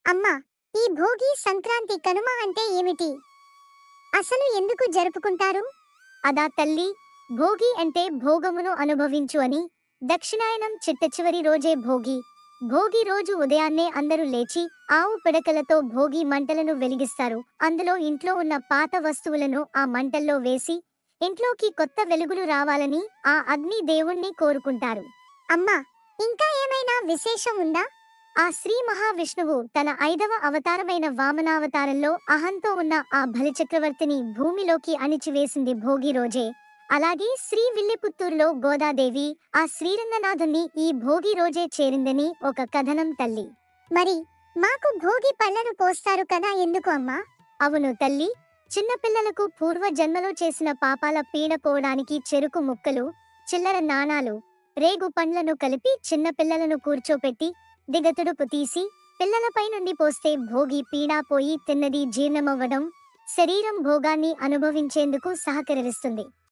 అమ్మా, ఈ భోగి, సంక్రాంతి, కనుమ అంటే ఏమిటి? అసలు ఎందుకు జరుపుకుంటారు? అదా తల్లి, భోగి అంటే భోగమును అనుభవించు అని. దక్షిణాయనం చిట్టచివరి రోజే భోగి. భోగి రోజు ఉదయాన్నే అందరూ లేచి ఆవు పిడకలతో భోగి మంటలను వెలిగిస్తారు. అందులో ఇంట్లో ఉన్న పాత వస్తువులను ఆ మంటల్లో వేసి ఇంట్లోకి కొత్త వెలుగులు రావాలని ఆ అగ్ని దేవుణ్ణి కోరుకుంటారు. అమ్మా, ఇంకా ఏమైనా విశేషం ఉందా? ఆ శ్రీ మహావిష్ణువు తన 5వ అవతారమైన వామనావతారంలో అహంతో ఉన్న ఆ బలిచక్రవర్తిని భూమిలోకి అణిచివేసింది భోగి రోజే. అలాగే శ్రీ విల్లిపుత్తూరులో గోదాదేవి ఆ శ్రీరంగనాథుణ్ణి ఈ భోగి రోజే చేరిందని ఒక కథనం తల్లి. మరి మాకు భోగి పళ్ళను పోస్తారు కదా, ఎందుకు అమ్మా? అవును తల్లి, చిన్నపిల్లలకు పూర్వ జన్మలో చేసిన పాపాల పీడ పోవడానికి చెరుకు ముక్కలు, చిల్లర నాణాలు, రేగు పండ్లను కలిపి చిన్నపిల్లలను కూర్చోపెట్టి దిగతుడుపు తీసి పిల్లలపై నుండి పోస్తే భోగి పీడా పోయి తిన్నది జీర్ణమవ్వడం, శరీరం భోగాన్ని అనుభవించేందుకు సహకరిస్తుంది.